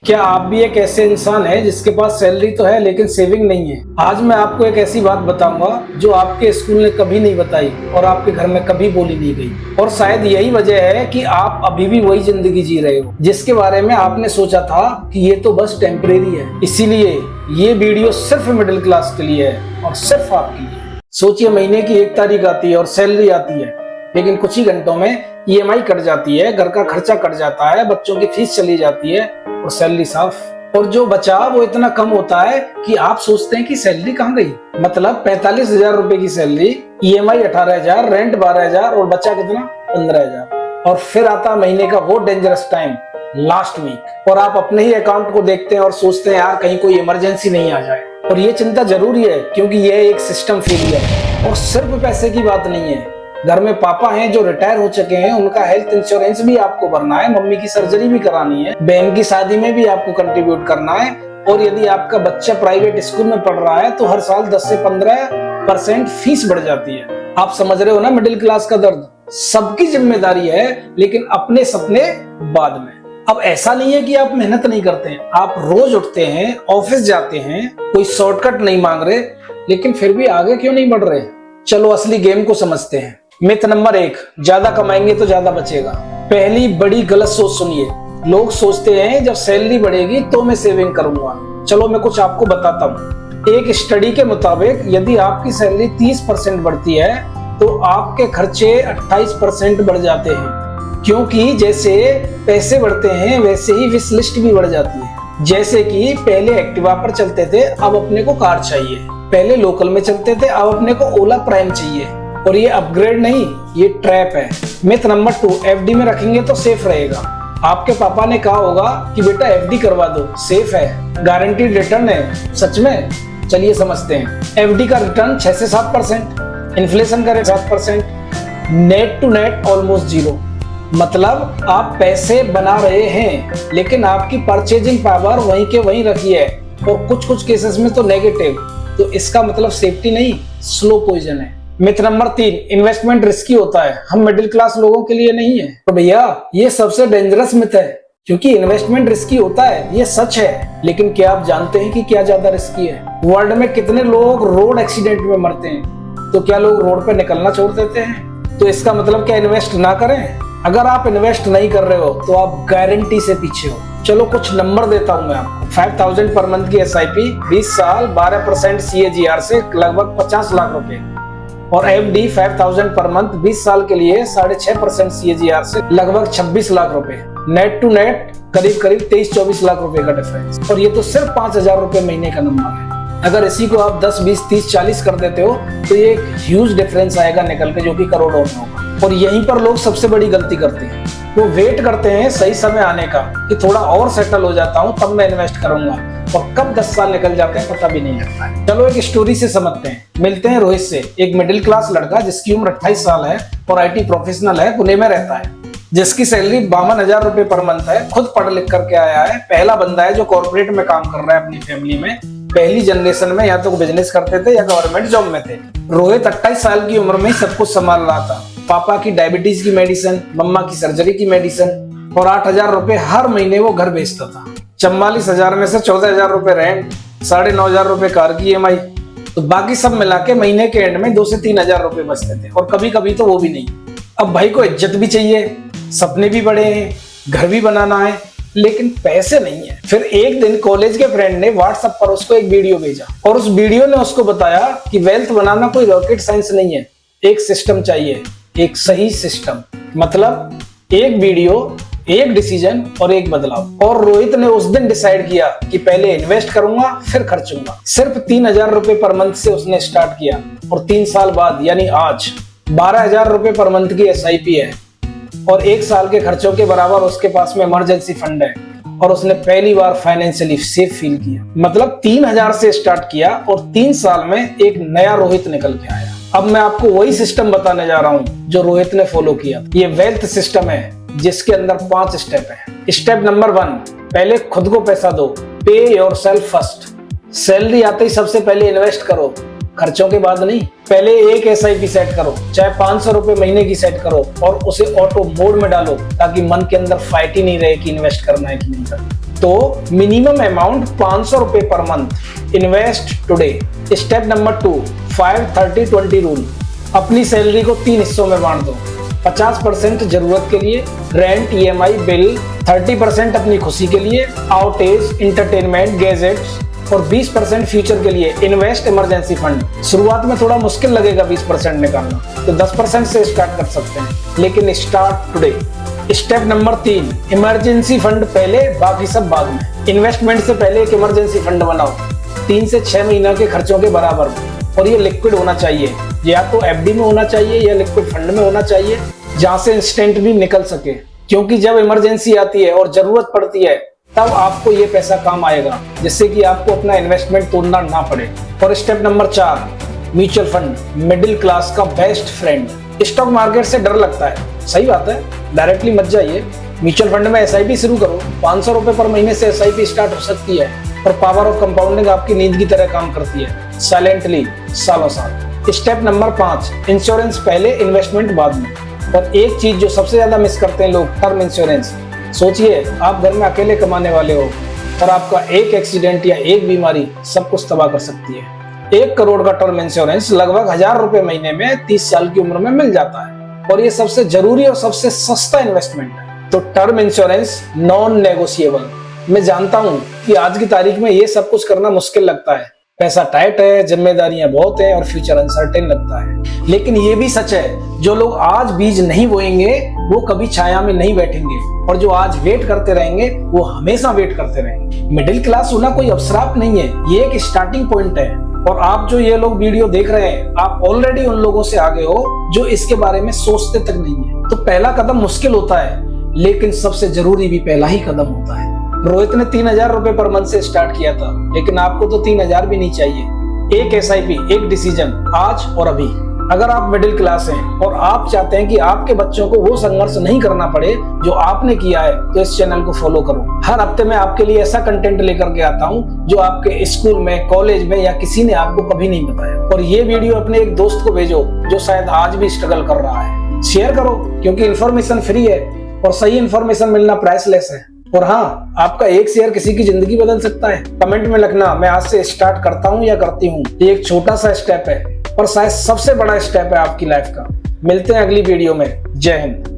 क्या आप भी एक ऐसे इंसान हैं जिसके पास सैलरी तो है लेकिन सेविंग नहीं है? आज मैं आपको एक ऐसी बात बताऊंगा जो आपके स्कूल ने कभी नहीं बताई और आपके घर में कभी बोली नहीं गई। और शायद यही वजह है कि आप अभी भी वही जिंदगी जी रहे हो जिसके बारे में आपने सोचा था कि ये तो बस टेम्परेरी है। इसीलिए ये वीडियो सिर्फ मिडिल क्लास के लिए है और सिर्फ आपके लिए। सोचिए, महीने की 1 तारीख आती है और सैलरी आती है, लेकिन कुछ ही घंटों में EMI कट जाती है, घर का खर्चा कट जाता है, बच्चों की फीस चली जाती है और सैलरी साफ। और जो बचा वो इतना कम होता है कि आप सोचते हैं कि सैलरी कहाँ गई। मतलब 45,000 रुपए की सैलरी, EMI 18,000, रेंट 12,000 और बचा कितना 15,000। और फिर आता महीने का वो डेंजरस टाइम, लास्ट वीक, और आप अपने ही अकाउंट को देखते हैं और सोचते हैं यार कहीं कोई इमरजेंसी नहीं आ जाए। और ये चिंता जरूरी है क्योंकि यह एक सिस्टम फेलियर है। और सिर्फ पैसे की बात नहीं है, घर में पापा हैं जो रिटायर हो चुके हैं, उनका हेल्थ इंश्योरेंस भी आपको भरना है, मम्मी की सर्जरी भी करानी है, बहन की शादी में भी आपको कंट्रीब्यूट करना है। और यदि आपका बच्चा प्राइवेट स्कूल में पढ़ रहा है तो हर साल 10 से 15% फीस बढ़ जाती है। आप समझ रहे हो ना मिडिल क्लास का दर्द। सबकी जिम्मेदारी है लेकिन अपने सपने बाद में। अब ऐसा नहीं है कि आप मेहनत नहीं करते हैं, आप रोज उठते हैं, ऑफिस जाते हैं, कोई शॉर्टकट नहीं मांग रहे, लेकिन फिर भी आगे क्यों नहीं बढ़ रहे? चलो असली गेम को समझते हैं। मिथ नंबर 1, ज्यादा कमाएंगे तो ज्यादा बचेगा। पहली बड़ी गलत सोच सुनिए। लोग सोचते हैं जब सैलरी बढ़ेगी तो मैं सेविंग करूंगा। चलो मैं कुछ आपको बताता हूँ। एक स्टडी के मुताबिक यदि आपकी सैलरी 30% बढ़ती है तो आपके खर्चे 28% बढ़ जाते हैं, क्योंकि जैसे पैसे बढ़ते हैं वैसे ही विश लिस्ट भी बढ़ जाती है। जैसे कि पहले एक्टिवा पर चलते थे, अब अपने को कार चाहिए। पहले लोकल में चलते थे, अब अपने को ओला प्राइम चाहिए। और ये अपग्रेड नहीं, ये ट्रैप है। मिथ नंबर 2, FD में रखेंगे तो सेफ रहेगा। आपके पापा ने कहा होगा कि बेटा FD करवा दो, सेफ है, गारंटीड रिटर्न है। सच में? चलिए समझते हैं। FD का रिटर्न 6 से 7%, इन्फ्लेशन का rate 7%, net to net almost 0। मतलब आप पैसे बना रहे हैं लेकिन आपकी परचेजिंग पावर वहीं के वहीं रखी है, और कुछ केसेस में तो नेगेटिव। तो इसका मतलब सेफ्टी नहीं, स्लो पॉइजन है। मिथ नंबर 3, इन्वेस्टमेंट रिस्की होता है, हम मिडिल क्लास लोगों के लिए नहीं है। तो भैया ये सबसे डेंजरस मिथ है, क्योंकि इन्वेस्टमेंट रिस्की होता है ये सच है, लेकिन क्या आप जानते हैं कि क्या ज्यादा रिस्की है? वर्ल्ड में कितने लोग रोड एक्सीडेंट में मरते हैं, तो क्या लोग रोड पे निकलना छोड़ देते हैं? तो इसका मतलब क्या इन्वेस्ट ना करें? अगर आप इन्वेस्ट नहीं कर रहे हो तो आप गारंटी से पीछे हो। चलो कुछ नंबर देता हूं मैं आपको। 5,000 पर मंथ की SIP, 20 साल 12% CAGR से लगभग 50 लाख रुपए। और FD 5,000 पर मंथ 20 साल के लिए 6.5% CAGR से लगभग 26 लाख रुपए। नेट टू नेट करीब 23-24 लाख रुपए का डिफरेंस। और ये तो सिर्फ 5,000 रुपए महीने का नंबर है। अगर इसी को आप 10, 20, 30, 40 कर देते हो तो ये एक ह्यूज डिफरेंस आएगा निकल के, जो कि करोड़ों में होगा। और यहीं पर लोग सबसे बड़ी गलती करते हैं, वो वेट करते हैं सही समय आने का कि थोड़ा और सेटल हो जाता हूँ तब मैं इन्वेस्ट करूंगा, और कब 10 साल निकल जाते हैं पता भी नहीं लगता है। चलो एक स्टोरी से समझते हैं। मिलते हैं रोहित से, एक मिडिल क्लास लड़का जिसकी उम्र 28 साल है और IT प्रोफेशनल है, पुणे में रहता है, जिसकी सैलरी 52,000 रुपए पर मंथ है। खुद पढ़ लिख करके आया है, पहला बंदा है जो कॉर्पोरेट में काम कर रहा है अपनी फैमिली में। पहली जनरेशन में या तो बिजनेस करते थे या गवर्नमेंट जॉब में थे। रोहित 28 साल की उम्र में ही सब कुछ संभाल रहा था। पापा की डायबिटीज की मेडिसिन, मम्मा की सर्जरी की मेडिसिन, और 8,000 रुपए हर महीने वो घर बेचता था। 44,000 में से 14,000 रुपए रेंट, 9,500 रुपए कार की EMI, तो बाकी सब मिला के महीने के एंड में 2 से 3,000 रुपए बचते थे। और कभी कभी तो वो भी नहीं। अब भाई को इज्जत भी चाहिए, सपने भी बड़े हैं, घर भी बनाना है, लेकिन पैसे नहीं है। फिर एक दिन कॉलेज के फ्रेंड ने व्हाट्सएप पर उसको एक वीडियो भेजा, और उस वीडियो ने उसको बताया कि वेल्थ बनाना कोई रॉकेट साइंस नहीं है, एक सिस्टम चाहिए, एक सही सिस्टम। मतलब एक वीडियो, एक डिसीजन और एक बदलाव। और रोहित ने उस दिन डिसाइड किया कि पहले इन्वेस्ट करूंगा फिर खर्चूंगा। सिर्फ 3,000 रुपए पर मंथ से उसने स्टार्ट किया, और 3 साल बाद यानी आज 12,000 रुपए पर मंथ की SIP है, और 1 साल के खर्चों के बराबर उसके पास में इमरजेंसी फंड है, और उसने पहली बार फाइनेंशियली सेफ फील किया। मतलब 3,000 से स्टार्ट किया और 3 साल में एक नया रोहित निकल के आया। अब मैं आपको वही सिस्टम बताने जा रहा हूं जो रोहित ने फॉलो किया। ये वेल्थ सिस्टम है जिसके अंदर 5 स्टेप है। स्टेप नंबर 1, पहले खुद को पैसा दो, पे योरसेल्फ फर्स्ट। सैलरी आते ही सबसे पहले इन्वेस्ट करो, खर्चों के बाद नहीं। पहले एक SIP सेट करो, चाहे 500 रुपए महीने की सेट करो, और उसे ऑटो मोड में डालो ताकि मन के अंदर फाइट ही नहीं रहे कि इन्वेस्ट करना है कि नहीं करना। तो मिनिमम अमाउंट 500 रुपए per month. Invest today. Step number 2, 5-30-20 rule. अपनी सैलरी को 3 हिस्सों में बांट दो। 50% जरूरत के लिए, रेंट, EMI, बिल। 30% अपनी खुशी के लिए, आउटेज, इंटरटेनमेंट, गैजेट्स। और 20% फ्यूचर के लिए, इन्वेस्ट इमरजेंसी फंड। शुरुआत में थोड़ा मुश्किल लगेगा 20% निकालना, तो 10% से स्टार्ट कर सकते हैं, लेकिन start today. Step number 3, emergency fund पहले, बाकी सब बाद में। इन्वेस्टमेंट से पहले एक इमरजेंसी फंड बनाओ 3 से 6 महीने के खर्चों के बराबर, और ये लिक्विड होना चाहिए। या तो FD में होना चाहिए या लिक्विड फंड में होना चाहिए, जहां से इंस्टेंट भी निकल सके, क्योंकि जब इमरजेंसी आती है और जरूरत पड़ती है तब आपको ये पैसा काम आएगा, जिससे कि आपको अपना इन्वेस्टमेंट तोड़ना ना पड़े। और step number 4, mutual fund, middle class का बेस्ट फ्रेंड। स्टॉक मार्केट से डर लगता है, सही बात है, डायरेक्टली मत जाइए। म्यूचुअल फंड में SIP शुरू करो। 500 रुपए पर महीने से SIP स्टार्ट हो सकती है, और पावर ऑफ कंपाउंडिंग आपकी नींद की तरह काम करती है, साइलेंटली, सालों साल। स्टेप नंबर 5, इंश्योरेंस पहले, इन्वेस्टमेंट बाद में। और एक चीज जो सबसे ज्यादा मिस करते हैं लोग, टर्म इंश्योरेंस। सोचिए, आप घर में अकेले कमाने वाले हो और आपका एक एक्सीडेंट या एक बीमारी सब कुछ तबाह कर सकती है। 1 करोड़ का टर्म इंश्योरेंस लगभग 1000 रुपए महीने में 30 साल की उम्र में मिल जाता है, और ये सबसे जरूरी और सबसे सस्ता इन्वेस्टमेंट है। तो टर्म इंश्योरेंस नॉन नेगोशिएबल। मैं जानता हूं कि आज की तारीख में ये सब कुछ करना मुश्किल लगता है, पैसा टाइट है, जिम्मेदारियां बहुत है और फ्यूचर अनसर्टेन लगता है, लेकिन ये भी सच है, जो लोग आज बीज नहीं बोएंगे वो कभी छाया में नहीं बैठेंगे, और जो आज वेट करते रहेंगे वो हमेशा वेट करते रहेंगे। मिडिल क्लास होना कोई अवसराप नहीं है, ये एक स्टार्टिंग पॉइंट है। और आप जो ये लोग वीडियो देख रहे हैं, आप ऑलरेडी उन लोगों से आगे हो जो इसके बारे में सोचते तक नहीं है। तो पहला कदम मुश्किल होता है, लेकिन सबसे जरूरी भी पहला ही कदम होता है। रोहित ने 3000 रुपए पर मंथ से स्टार्ट किया था, लेकिन आपको तो 3000 भी नहीं चाहिए। एक SIP, एक डिसीजन, आज और अभी। अगर आप मिडिल क्लास हैं और आप चाहते हैं कि आपके बच्चों को वो संघर्ष नहीं करना पड़े जो आपने किया है, तो इस चैनल को फॉलो करो। हर हफ्ते मैं आपके लिए ऐसा कंटेंट लेकर के आता हूँ जो आपके स्कूल में, कॉलेज में या किसी ने आपको कभी नहीं बताया। और ये वीडियो अपने एक दोस्त को भेजो जो शायद आज भी स्ट्रगल कर रहा है। शेयर करो, क्योंकि इन्फॉर्मेशन फ्री है और सही इन्फॉर्मेशन मिलना प्राइसलेस है। और हाँ, आपका एक शेयर किसी की जिंदगी बदल सकता है। कमेंट में लिखना, मैं आज से स्टार्ट करता हूँ या करती हूँ। ये एक छोटा सा स्टेप है और शायद सबसे बड़ा स्टेप है आपकी लाइफ का। मिलते हैं अगली वीडियो में। जय हिंद।